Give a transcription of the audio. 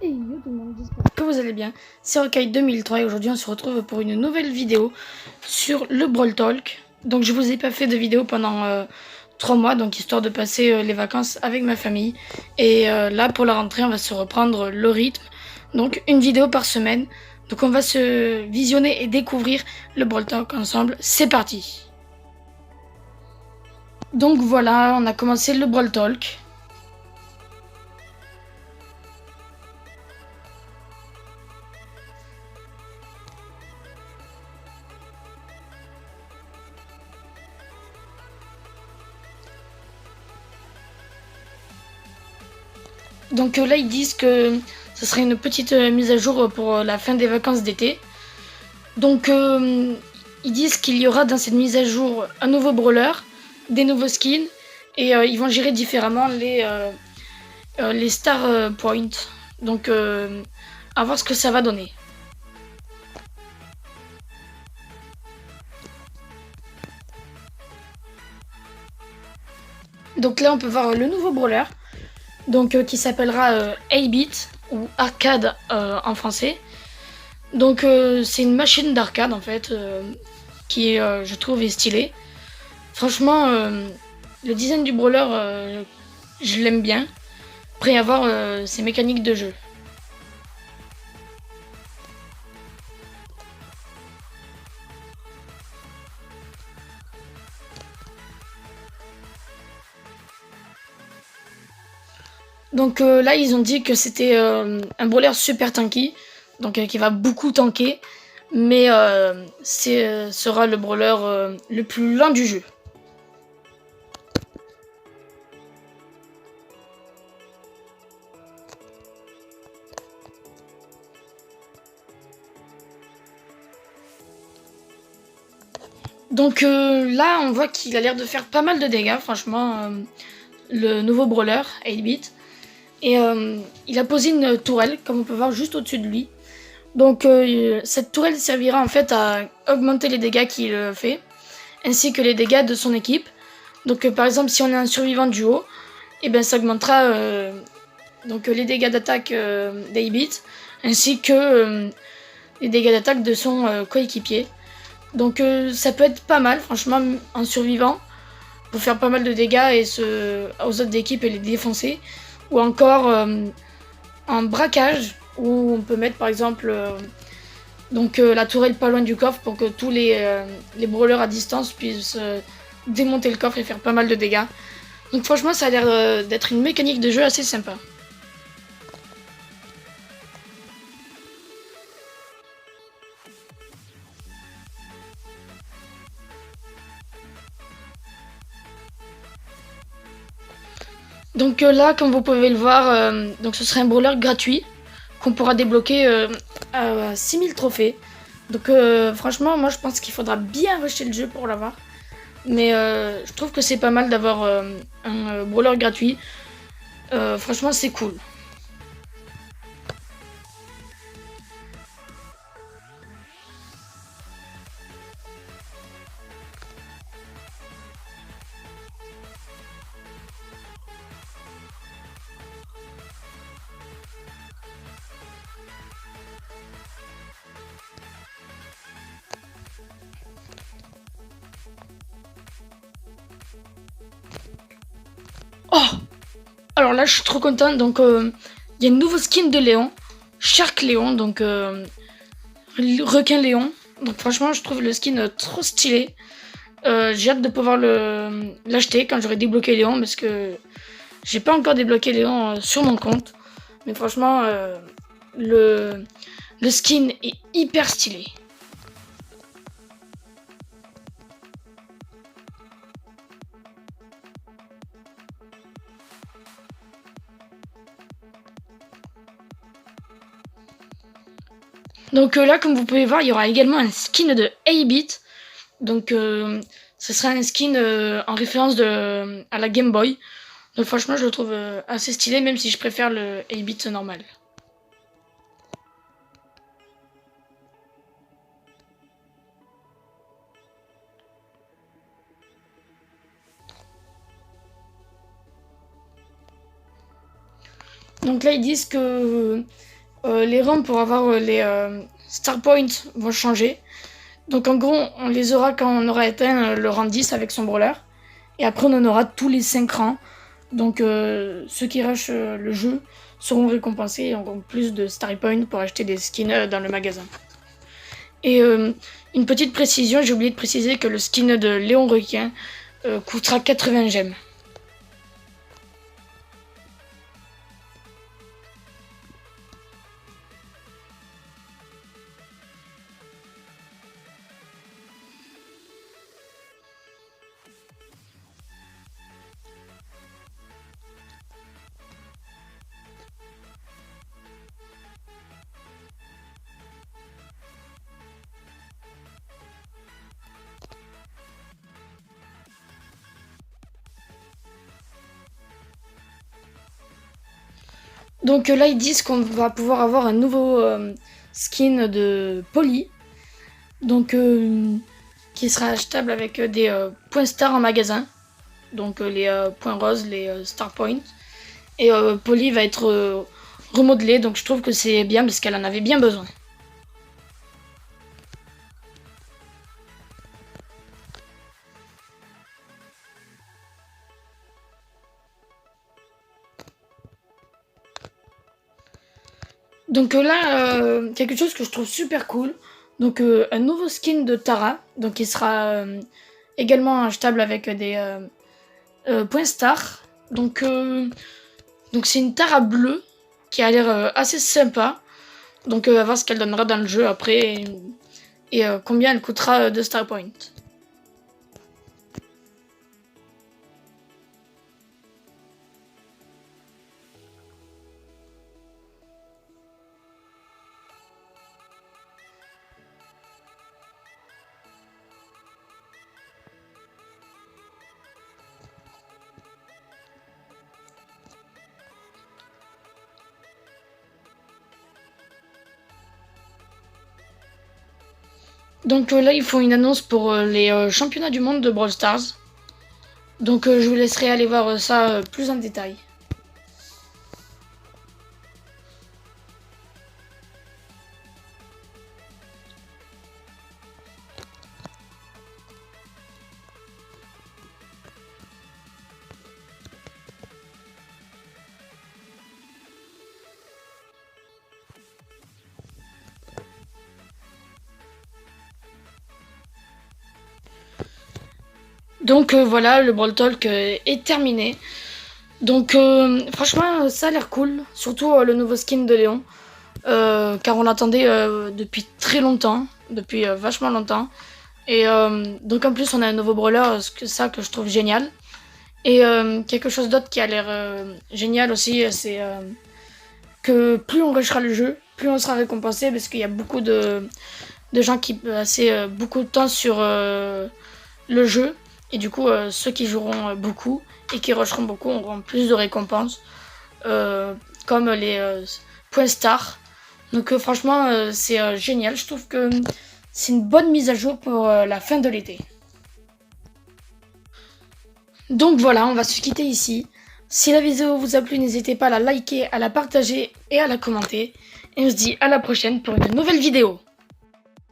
Hey yo tout le monde, j'espère que vous allez bien. C'est Rocaille 2003 et aujourd'hui on se retrouve pour une nouvelle vidéo sur le Brawl Talk. Donc je vous ai pas fait de vidéo pendant 3 mois, donc histoire de passer les vacances avec ma famille. Et là pour la rentrée on va se reprendre le rythme. Donc une vidéo par semaine. Donc on va se visionner et découvrir le Brawl Talk ensemble. C'est parti. Donc voilà, on a commencé le Brawl Talk. Donc là, ils disent que ce serait une petite mise à jour pour la fin des vacances d'été. Donc ils disent qu'il y aura dans cette mise à jour un nouveau brawler, des nouveaux skins, et ils vont gérer différemment les star points. Donc à voir ce que ça va donner. Donc là, on peut voir le nouveau brawler, donc qui s'appellera 8-bit ou arcade en français. Donc c'est une machine d'arcade en fait qui je trouve est stylée. Franchement le design du brawler je l'aime bien. Après avoir ses mécaniques de jeu. Donc là ils ont dit que c'était un brawler super tanky. Donc qui va beaucoup tanker. Mais sera le brawler le plus lent du jeu. Donc là on voit qu'il a l'air de faire pas mal de dégâts. Franchement le nouveau brawler 8-bit. Et il a posé une tourelle comme on peut voir juste au-dessus de lui. Donc cette tourelle servira en fait à augmenter les dégâts qu'il fait, ainsi que les dégâts de son équipe. Donc par exemple si on est un survivant duo, et ben ça augmentera donc les dégâts d'attaque d'A-Bit, ainsi que les dégâts d'attaque de son coéquipier. Donc ça peut être pas mal franchement en survivant, pour faire pas mal de dégâts et aux autres équipes et les défoncer. Ou encore en braquage, où on peut mettre par exemple la tourelle pas loin du coffre pour que tous les brawlers à distance puissent démonter le coffre et faire pas mal de dégâts. Donc franchement ça a l'air d'être une mécanique de jeu assez sympa. Donc là comme vous pouvez le voir, donc ce serait un brawler gratuit qu'on pourra débloquer à 6000 trophées. Donc franchement moi je pense qu'il faudra bien rusher le jeu pour l'avoir. Mais je trouve que c'est pas mal d'avoir un brawler gratuit. Franchement, c'est cool. Oh! Alors là, je suis trop contente. Donc, il y a une nouveau skin de Léon. Shark Léon, donc requin Léon. Donc franchement, je trouve le skin trop stylé. J'ai hâte de pouvoir l'acheter quand j'aurai débloqué Léon, parce que j'ai pas encore débloqué Léon sur mon compte. Mais franchement, le skin est hyper stylé. Donc là, comme vous pouvez voir, il y aura également un skin de 8-bit. Donc ce sera un skin en référence à la Game Boy. Donc franchement, je le trouve assez stylé, même si je préfère le 8-bit normal. Donc là, ils disent que les rangs pour avoir les Star Points vont changer. Donc en gros, on les aura quand on aura atteint le rang 10 avec son brawler. Et après, on en aura tous les 5 rangs. Donc ceux qui rushent le jeu seront récompensés et auront plus de Star Points pour acheter des skins dans le magasin. Et une petite précision, j'ai oublié de préciser que le skin de Léon Requin coûtera 80 gemmes. Donc là, ils disent qu'on va pouvoir avoir un nouveau skin de Polly. Donc qui sera achetable avec des points star en magasin. Donc les points roses, les star points. Et Polly va être remodelée, donc je trouve que c'est bien parce qu'elle en avait bien besoin. Donc là, quelque chose que je trouve super cool. Donc un nouveau skin de Tara, donc qui sera également achetable avec des points star. Donc c'est une Tara bleue qui a l'air assez sympa. Donc on va voir ce qu'elle donnera dans le jeu après et combien elle coûtera de Star Point. Donc là, ils font une annonce pour les championnats du monde de Brawl Stars. Donc je vous laisserai aller voir ça plus en détail. Donc voilà, le Brawl Talk est terminé. Donc franchement, ça a l'air cool. Surtout le nouveau skin de Léon. Car on l'attendait depuis très longtemps. Depuis vachement longtemps. Et donc en plus, on a un nouveau brawler, ça que je trouve génial. Et quelque chose d'autre qui a l'air génial aussi, c'est que plus on rushera le jeu, plus on sera récompensé. Parce qu'il y a beaucoup de gens qui passent beaucoup de temps sur le jeu. Et du coup, ceux qui joueront beaucoup et qui rusheront beaucoup auront plus de récompenses, comme les points star. Donc franchement, c'est génial. Je trouve que c'est une bonne mise à jour pour la fin de l'été. Donc voilà, on va se quitter ici. Si la vidéo vous a plu, n'hésitez pas à la liker, à la partager et à la commenter. Et on se dit à la prochaine pour une nouvelle vidéo.